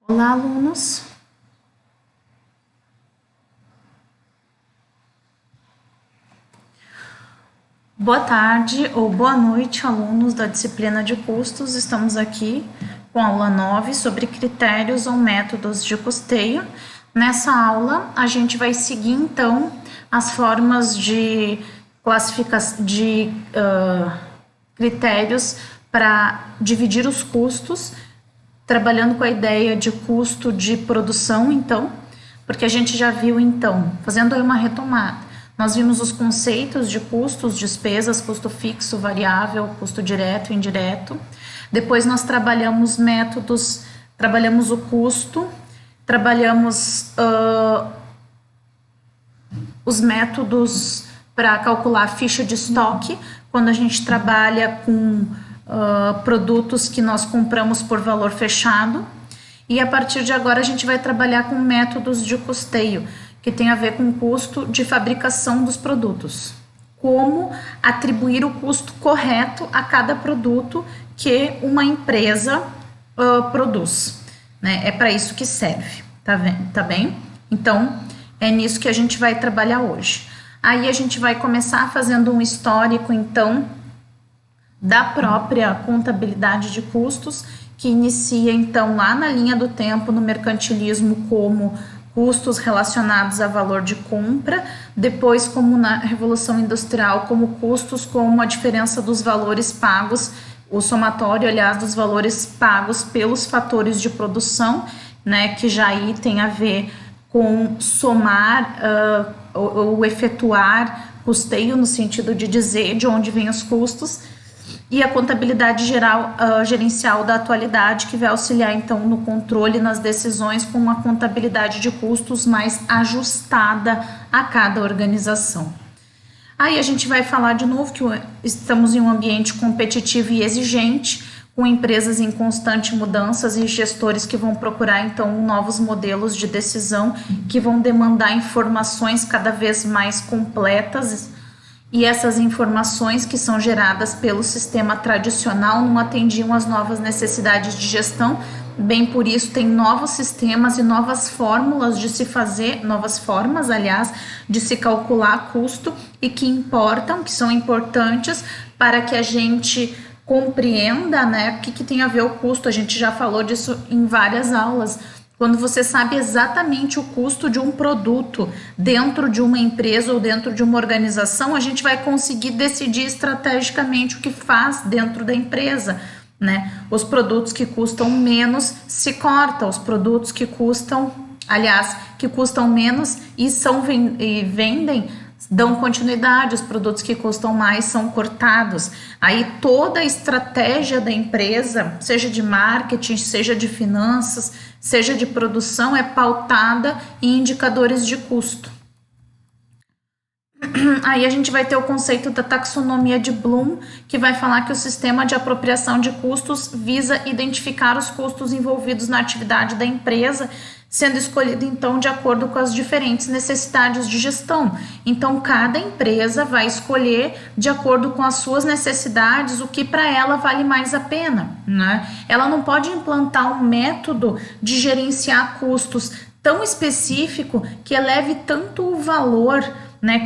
Olá, alunos. Boa tarde ou boa noite, alunos da disciplina de custos. Estamos aqui com a aula 9 sobre critérios ou métodos de custeio. Nessa aula, a gente vai seguir, então, as formas de classificação de critérios para dividir os custos, trabalhando com a ideia de custo de produção, então, porque a gente já viu, então, fazendo aí uma retomada, nós vimos os conceitos de custos, despesas, custo fixo, variável, custo direto e indireto. Depois nós trabalhamos métodos, trabalhamos o custo, trabalhamos os métodos para calcular a ficha de estoque, quando a gente trabalha com produtos que nós compramos por valor fechado. E a partir de agora a gente vai trabalhar com métodos de custeio, que tem a ver com o custo de fabricação dos produtos. Como atribuir o custo correto a cada produto que uma empresa produz, né? É para isso que serve, tá bem? Então, é nisso que a gente vai trabalhar hoje. Aí a gente vai começar fazendo um histórico, então, da própria contabilidade de custos, que inicia, então, lá na linha do tempo, no mercantilismo, como custos relacionados a valor de compra, depois, como na Revolução Industrial, como custos como a diferença dos valores pagos, o somatório, aliás, dos valores pagos pelos fatores de produção, né, que já aí tem a ver com somar ou efetuar custeio, no sentido de dizer de onde vêm os custos, e a contabilidade gerencial da atualidade, que vai auxiliar, então, no controle, nas decisões, com uma contabilidade de custos mais ajustada a cada organização. Aí a gente vai falar de novo que estamos em um ambiente competitivo e exigente, com empresas em constante mudanças e gestores que vão procurar, então, novos modelos de decisão, que vão demandar informações cada vez mais completas, e essas informações que são geradas pelo sistema tradicional não atendiam às novas necessidades de gestão, bem por isso tem novos sistemas e novas fórmulas de se fazer, novas formas, aliás, de se calcular custo e que importam, que são importantes para que a gente compreenda, né, o que tem a ver o custo. A gente já falou disso em várias aulas. Quando você sabe exatamente o custo de um produto dentro de uma empresa ou dentro de uma organização, a gente vai conseguir decidir estrategicamente o que faz dentro da empresa, né? Os produtos que custam menos se cortam, os produtos que custam, aliás, que custam menos e vendem, dão continuidade, os produtos que custam mais são cortados. Aí toda a estratégia da empresa, seja de marketing, seja de finanças, seja de produção, é pautada em indicadores de custo. Aí a gente vai ter o conceito da taxonomia de Bloom, que vai falar que o sistema de apropriação de custos visa identificar os custos envolvidos na atividade da empresa, sendo escolhido, então, de acordo com as diferentes necessidades de gestão. Então, cada empresa vai escolher, de acordo com as suas necessidades, o que para ela vale mais a pena, né? Ela não pode implantar um método de gerenciar custos tão específico que eleve tanto o valor, né,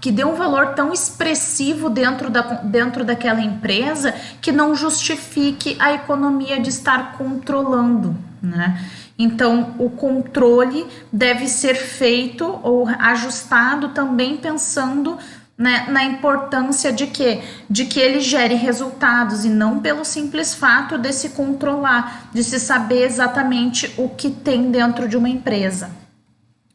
que dê um valor tão expressivo dentro daquela empresa que não justifique a economia de estar controlando, né? Então, o controle deve ser feito ou ajustado também pensando, né, na importância de que ele gere resultados e não pelo simples fato de se controlar, de se saber exatamente o que tem dentro de uma empresa.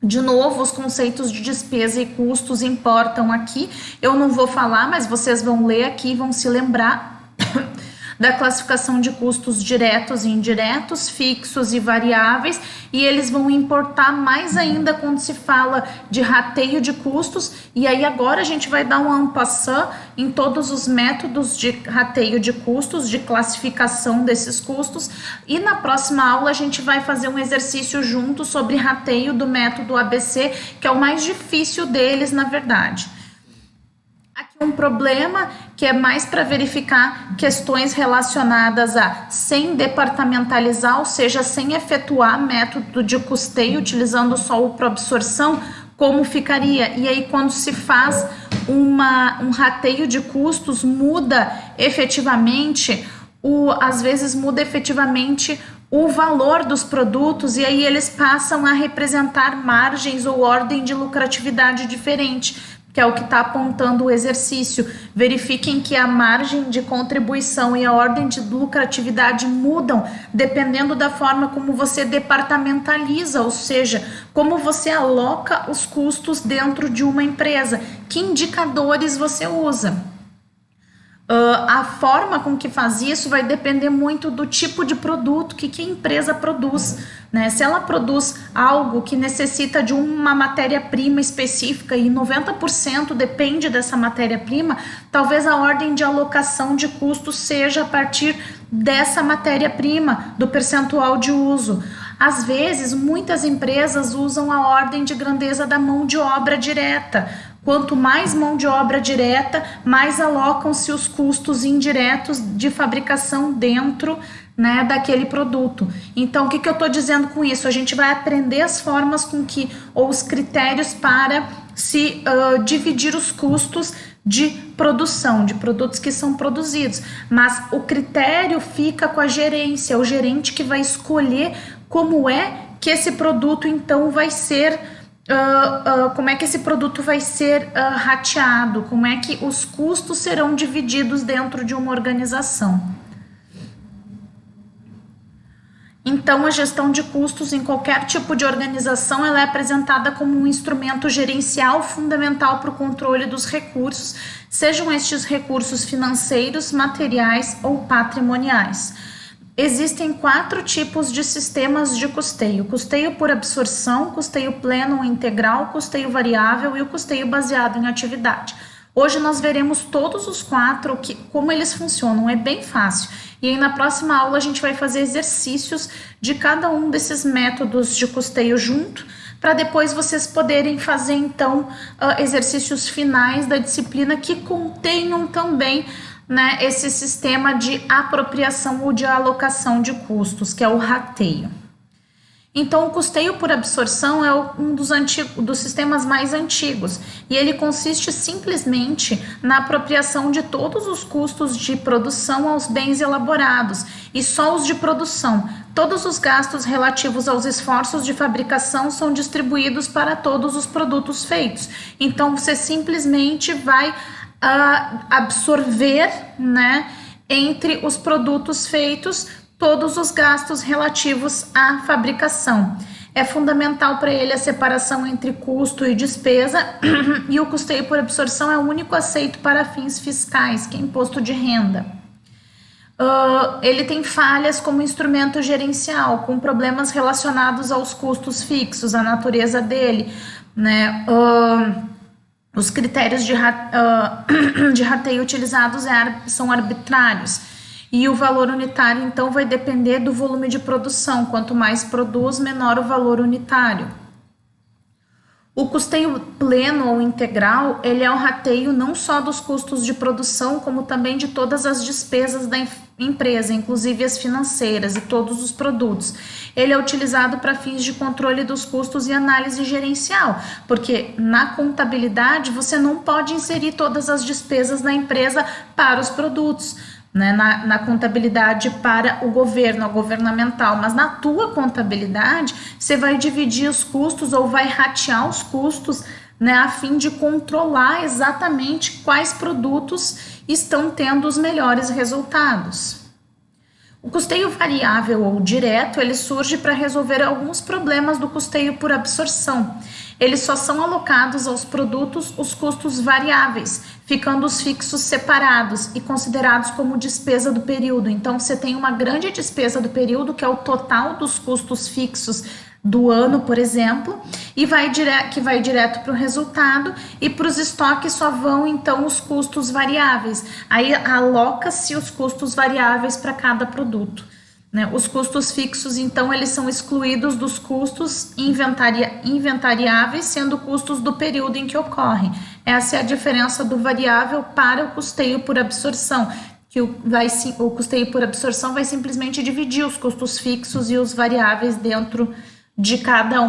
De novo, os conceitos de despesa e custos importam aqui. Eu não vou falar, mas vocês vão ler aqui e vão se lembrar da classificação de custos diretos e indiretos, fixos e variáveis, e eles vão importar mais ainda quando se fala de rateio de custos, e aí agora a gente vai dar um en passant em todos os métodos de rateio de custos, de classificação desses custos, e na próxima aula a gente vai fazer um exercício junto sobre rateio do método ABC, que é o mais difícil deles, na verdade. Aqui Um problema que é mais para verificar questões relacionadas a sem departamentalizar, ou seja, sem efetuar método de custeio, utilizando só o por absorção, como ficaria. E aí, quando se faz um rateio de custos, muda efetivamente, às vezes muda efetivamente o valor dos produtos, e aí eles passam a representar margens ou ordem de lucratividade diferente, que é o que está apontando o exercício. Verifiquem que a margem de contribuição e a ordem de lucratividade mudam dependendo da forma como você departamentaliza, ou seja, como você aloca os custos dentro de uma empresa, que indicadores você usa. A forma com que faz isso vai depender muito do tipo de produto que a empresa produz, né? Se ela produz algo que necessita de uma matéria-prima específica e 90% depende dessa matéria-prima, talvez a ordem de alocação de custos seja a partir dessa matéria-prima, do percentual de uso. Às vezes, muitas empresas usam a ordem de grandeza da mão de obra direta. Quanto mais mão de obra direta, mais alocam-se os custos indiretos de fabricação dentro, né, daquele produto. Então, o que eu estou dizendo com isso? A gente vai aprender as formas com que, ou os critérios para se dividir os custos de produção, de produtos que são produzidos. Mas o critério fica com a gerência, o gerente que vai escolher como é que esse produto, então, vai ser... como é que esse produto vai ser rateado, como é que os custos serão divididos dentro de uma organização. Então, a gestão de custos em qualquer tipo de organização, ela é apresentada como um instrumento gerencial fundamental para o controle dos recursos, sejam estes recursos financeiros, materiais ou patrimoniais. Existem 4 tipos de sistemas de custeio: custeio por absorção, custeio pleno ou integral, custeio variável e o custeio baseado em atividade. Hoje nós veremos todos os 4, como eles funcionam, é bem fácil. E aí na próxima aula a gente vai fazer exercícios de cada um desses métodos de custeio junto, para depois vocês poderem fazer então exercícios finais da disciplina que contenham também, né, esse sistema de apropriação ou de alocação de custos, que é o rateio. Então, o custeio por absorção é um dos sistemas mais antigos, e ele consiste simplesmente na apropriação de todos os custos de produção aos bens elaborados, e só os de produção. Todos os gastos relativos aos esforços de fabricação são distribuídos para todos os produtos feitos. Então, você simplesmente vai absorver, né, entre os produtos feitos todos os gastos relativos à fabricação. É fundamental para ele a separação entre custo e despesa, e o custeio por absorção é o único aceito para fins fiscais, que é imposto de renda. Ele tem falhas como instrumento gerencial, com problemas relacionados aos custos fixos, a natureza dele, né? Os critérios de rateio utilizados são arbitrários. E o valor unitário, então, vai depender do volume de produção. Quanto mais produz, menor o valor unitário. O custeio pleno ou integral, ele é o rateio não só dos custos de produção, como também de todas as despesas da empresa, inclusive as financeiras e todos os produtos. Ele é utilizado para fins de controle dos custos e análise gerencial, porque na contabilidade você não pode inserir todas as despesas da empresa para os produtos, né, na contabilidade para o governo, a governamental, mas na tua contabilidade você vai dividir os custos ou vai ratear os custos, né, a fim de controlar exatamente quais produtos estão tendo os melhores resultados. O custeio variável ou direto, ele surge para resolver alguns problemas do custeio por absorção. Eles só são alocados aos produtos os custos variáveis, ficando os fixos separados e considerados como despesa do período. Então, você tem uma grande despesa do período, que é o total dos custos fixos do ano, por exemplo, e que vai direto para o resultado, e para os estoques só vão, então, os custos variáveis. Aí, aloca-se os custos variáveis para cada produto, né? Os custos fixos, então, eles são excluídos dos custos inventariáveis, sendo custos do período em que ocorrem. Essa é a diferença do variável para o custeio por absorção, que o custeio por absorção vai simplesmente dividir os custos fixos e os variáveis dentro de cada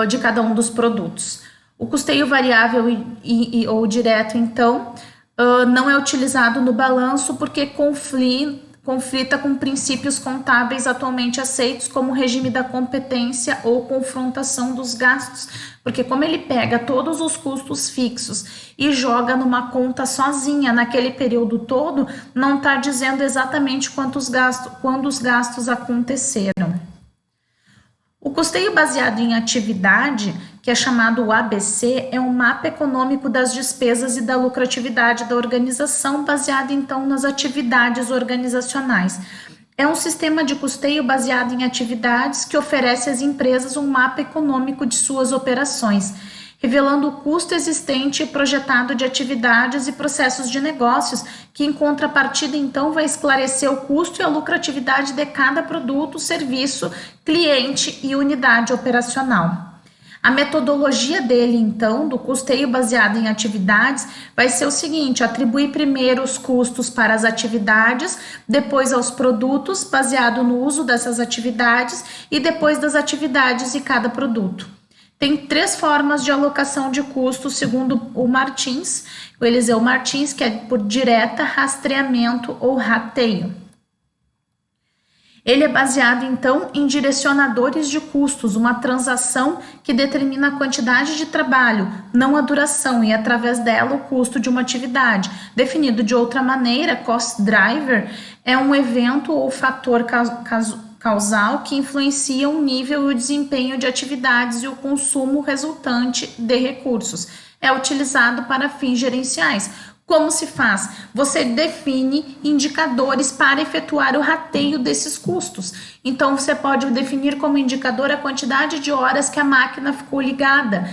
de cada um dos produtos. O custeio variável ou direto, então, não é utilizado no balanço porque conflita com princípios contábeis atualmente aceitos como regime da competência ou confrontação dos gastos, porque como ele pega todos os custos fixos e joga numa conta sozinha naquele período todo, não está dizendo exatamente quando os gastos aconteceram. O custeio baseado em atividade, que é chamado ABC, é um mapa econômico das despesas e da lucratividade da organização, baseado então nas atividades organizacionais. É um sistema de custeio baseado em atividades que oferece às empresas um mapa econômico de suas operações, revelando o custo existente e projetado de atividades e processos de negócios, que em contrapartida então vai esclarecer o custo e a lucratividade de cada produto, serviço, cliente e unidade operacional. A metodologia dele, então, do custeio baseado em atividades, vai ser o seguinte: atribuir primeiro os custos para as atividades, depois aos produtos, baseado no uso dessas atividades, e depois das atividades e cada produto. Tem 3 formas de alocação de custos, segundo o Martins, o Eliseu Martins, que é por direta, rastreamento ou rateio. Ele é baseado, então, em direcionadores de custos, uma transação que determina a quantidade de trabalho, não a duração, e através dela o custo de uma atividade. Definido de outra maneira, cost driver é um evento ou fator causal que influencia o nível e o desempenho de atividades e o consumo resultante de recursos. É utilizado para fins gerenciais. Como se faz? Você define indicadores para efetuar o rateio desses custos. Então, você pode definir como indicador a quantidade de horas que a máquina ficou ligada.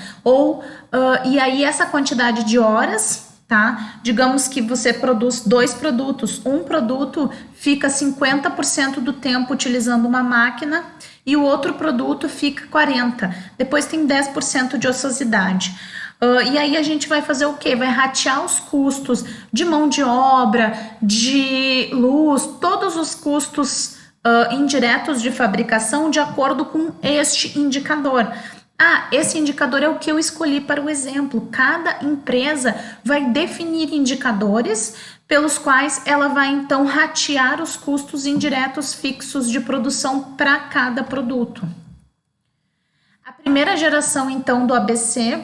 E aí, essa quantidade de horas, tá? Digamos que você produz 2 produtos. Um produto fica 50% do tempo utilizando uma máquina e o outro produto fica 40%. Depois tem 10% de ociosidade. E aí a gente vai fazer o quê? Vai ratear os custos de mão de obra, de luz, todos os custos indiretos de fabricação de acordo com este indicador. Esse indicador é o que eu escolhi para o exemplo. Cada empresa vai definir indicadores pelos quais ela vai então ratear os custos indiretos fixos de produção para cada produto. A primeira geração, então, do ABC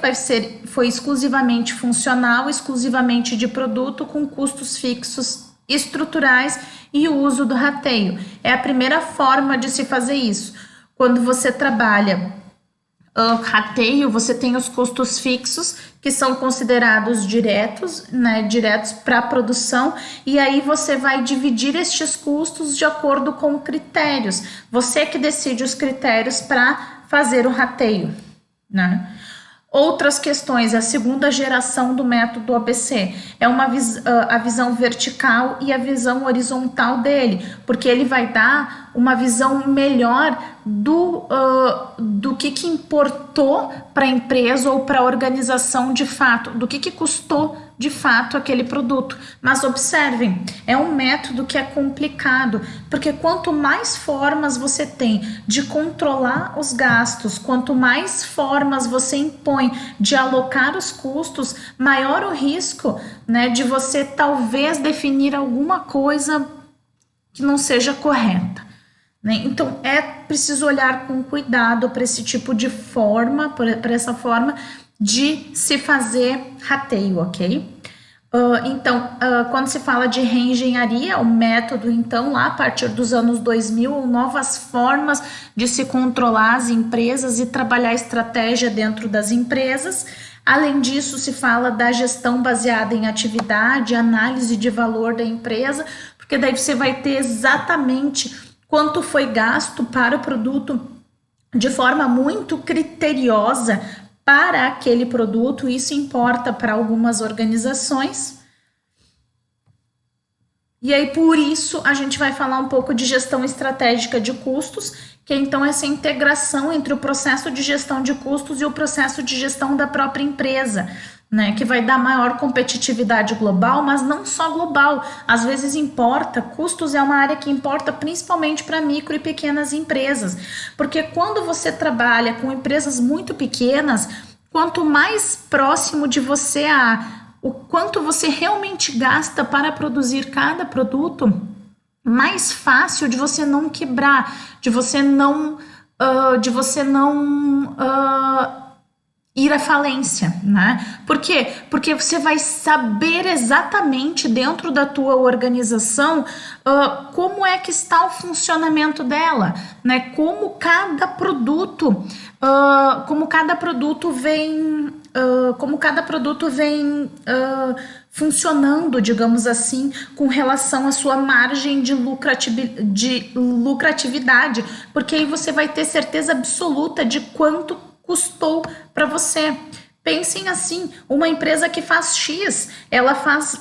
foi exclusivamente funcional, exclusivamente de produto, com custos fixos estruturais e o uso do rateio. É a primeira forma de se fazer isso. Quando você trabalha rateio, você tem os custos fixos, que são considerados diretos, né, diretos para a produção, e aí você vai dividir estes custos de acordo com critérios. Você que decide os critérios para fazer o rateio, né? Outras questões, a segunda geração do método ABC é a visão vertical e a visão horizontal dele, porque ele vai dar uma visão melhor do que importou para a empresa ou para a organização de fato, do que custou de fato aquele produto. Mas observem, é um método que é complicado, porque quanto mais formas você tem de controlar os gastos, quanto mais formas você impõe de alocar os custos, maior o risco, né, de você talvez definir alguma coisa que não seja correta. Então, é preciso olhar com cuidado para esse tipo de forma, para essa forma de se fazer rateio, ok? Quando se fala de reengenharia, o método, então, lá a partir dos anos 2000, novas formas de se controlar as empresas e trabalhar estratégia dentro das empresas. Além disso, se fala da gestão baseada em atividade, análise de valor da empresa, porque daí você vai ter exatamente quanto foi gasto para o produto de forma muito criteriosa para aquele produto. Isso importa para algumas organizações. E aí, por isso, a gente vai falar um pouco de gestão estratégica de custos, que é então essa integração entre o processo de gestão de custos e o processo de gestão da própria empresa, né? Que vai dar maior competitividade global, mas não só global. Às vezes importa, custos é uma área que importa principalmente para micro e pequenas empresas, porque quando você trabalha com empresas muito pequenas, quanto mais próximo de você o quanto você realmente gasta para produzir cada produto, mais fácil de você não quebrar, de você não ir à falência, né? Por quê? Porque você vai saber exatamente dentro da tua organização como é que está o funcionamento dela, né? Como cada produto vem funcionando, digamos assim, com relação à sua margem de lucratividade, porque aí você vai ter certeza absoluta de quanto custou para você. Pensem assim, uma empresa que faz X, ela faz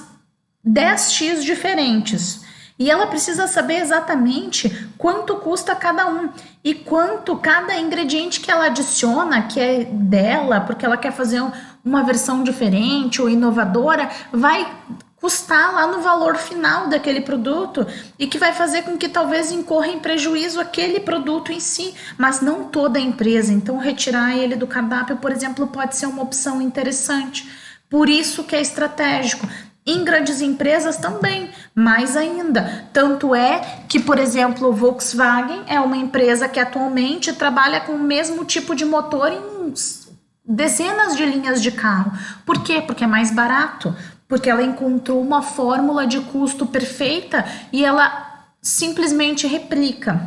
10X diferentes. E ela precisa saber exatamente quanto custa cada um e quanto cada ingrediente que ela adiciona, que é dela, porque ela quer fazer uma versão diferente ou inovadora, vai custar lá no valor final daquele produto e que vai fazer com que talvez incorra em prejuízo aquele produto em si, mas não toda a empresa. Então, retirar ele do cardápio, por exemplo, pode ser uma opção interessante. Por isso que é estratégico. Em grandes empresas também, mais ainda. Tanto é que, por exemplo, o Volkswagen é uma empresa que atualmente trabalha com o mesmo tipo de motor em dezenas de linhas de carro. Por quê? Porque é mais barato. Porque ela encontrou uma fórmula de custo perfeita e ela simplesmente replica.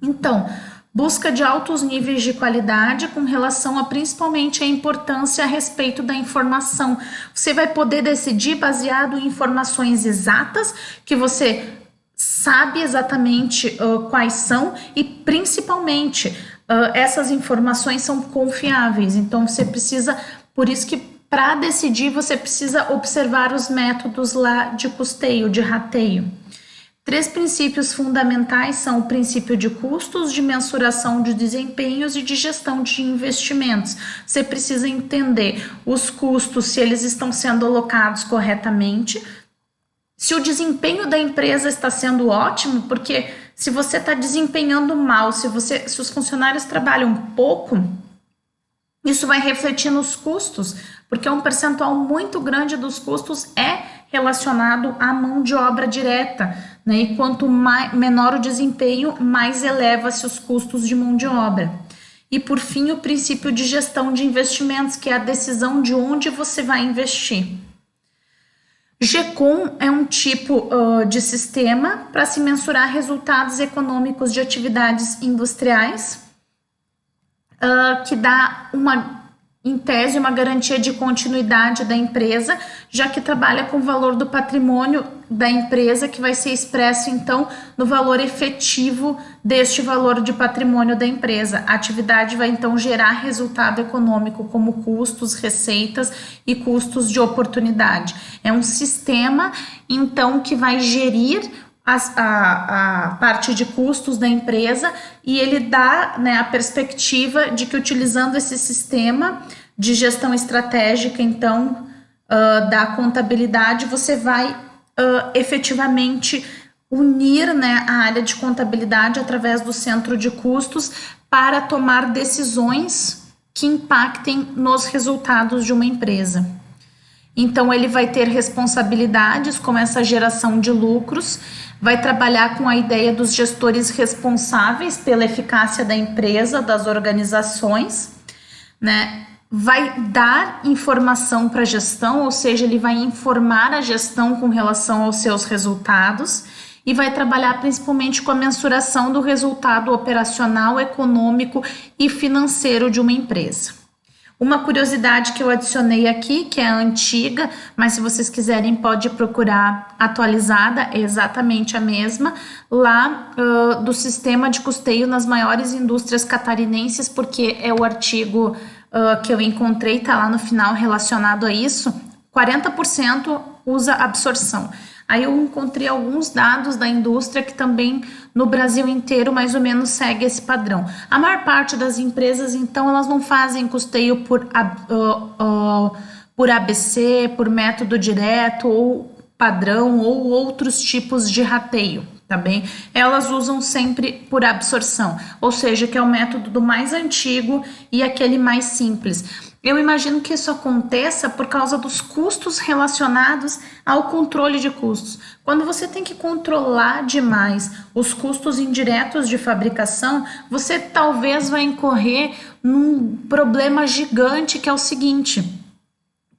Então, busca de altos níveis de qualidade com relação a principalmente a importância a respeito da informação. Você vai poder decidir baseado em informações exatas que você sabe exatamente quais são e principalmente essas informações são confiáveis. Então você precisa, por isso que para decidir você precisa observar os métodos lá de custeio, de rateio. 3 princípios fundamentais são o princípio de custos, de mensuração de desempenhos e de gestão de investimentos. Você precisa entender os custos, se eles estão sendo alocados corretamente, se o desempenho da empresa está sendo ótimo, porque se você está desempenhando mal, se os funcionários trabalham pouco, isso vai refletir nos custos, porque um percentual muito grande dos custos é relacionado à mão de obra direta, né? E quanto menor o desempenho, mais eleva-se os custos de mão de obra. E por fim, o princípio de gestão de investimentos, que é a decisão de onde você vai investir. GECOM é um tipo de sistema para se mensurar resultados econômicos de atividades industriais, que dá em tese, uma garantia de continuidade da empresa, já que trabalha com o valor do patrimônio da empresa, que vai ser expresso, então, no valor efetivo deste valor de patrimônio da empresa. A atividade vai, então, gerar resultado econômico, como custos, receitas e custos de oportunidade. É um sistema, então, que vai gerir a parte de custos da empresa e ele dá, né, a perspectiva de que utilizando esse sistema de gestão estratégica, então, da contabilidade, você vai efetivamente unir, né, a área de contabilidade através do centro de custos para tomar decisões que impactem nos resultados de uma empresa. Então, ele vai ter responsabilidades como essa geração de lucros, vai trabalhar com a ideia dos gestores responsáveis pela eficácia da empresa, das organizações, né? Vai dar informação para a gestão, ou seja, ele vai informar a gestão com relação aos seus resultados e vai trabalhar principalmente com a mensuração do resultado operacional, econômico e financeiro de uma empresa. Uma curiosidade que eu adicionei aqui, que é antiga, mas se vocês quiserem pode procurar atualizada, é exatamente a mesma, lá do sistema de custeio nas maiores indústrias catarinenses, porque é o artigo que eu encontrei, tá lá no final relacionado a isso, 40% usa absorção. Aí eu encontrei alguns dados da indústria que também no Brasil inteiro mais ou menos segue esse padrão. A maior parte das empresas, então, elas não fazem custeio por ABC, por método direto ou padrão ou outros tipos de rateio, tá bem? Elas usam sempre por absorção, ou seja, que é o método do mais antigo e aquele mais simples. Eu imagino que isso aconteça por causa dos custos relacionados ao controle de custos. Quando você tem que controlar demais os custos indiretos de fabricação, você talvez vai incorrer num problema gigante que é o seguinte: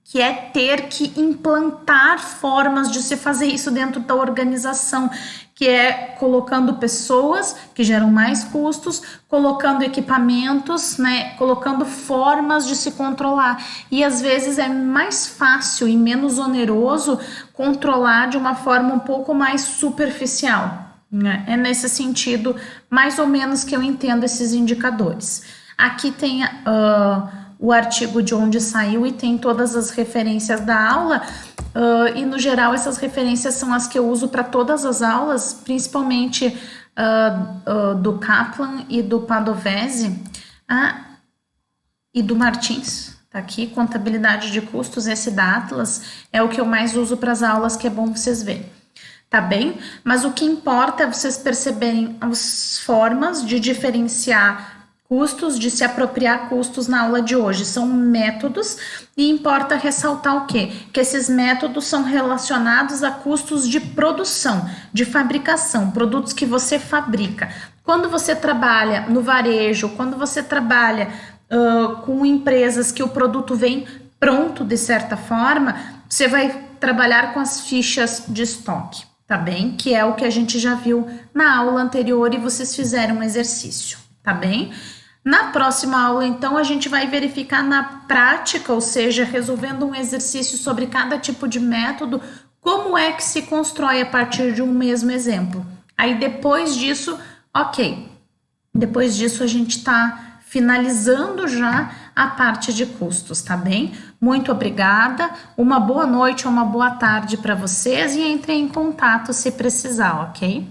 que é ter que implantar formas de se fazer isso dentro da organização, que é colocando pessoas que geram mais custos, colocando equipamentos, né, colocando formas de se controlar. E às vezes é mais fácil e menos oneroso controlar de uma forma um pouco mais superficial, né? É nesse sentido, mais ou menos, que eu entendo esses indicadores. Aqui tem o artigo de onde saiu e tem todas as referências da aula, e no geral essas referências são as que eu uso para todas as aulas, principalmente do Kaplan e do Padovese, e do Martins. Tá aqui, contabilidade de custos, esse da Atlas é o que eu mais uso para as aulas, que é bom vocês verem. Tá bem? Mas o que importa é vocês perceberem as formas de diferenciar custos, de se apropriar custos na aula de hoje. São métodos e importa ressaltar o quê? Que esses métodos são relacionados a custos de produção, de fabricação, produtos que você fabrica. Quando você trabalha no varejo, quando você trabalha com empresas que o produto vem pronto de certa forma, você vai trabalhar com as fichas de estoque, tá bem? Que é o que a gente já viu na aula anterior e vocês fizeram um exercício, tá bem? Na próxima aula, então, a gente vai verificar na prática, ou seja, resolvendo um exercício sobre cada tipo de método, como é que se constrói a partir de um mesmo exemplo. Aí, depois disso, ok. Depois disso, a gente está finalizando já a parte de custos, tá bem? Muito obrigada, uma boa noite ou uma boa tarde para vocês e entrem em contato se precisar, ok?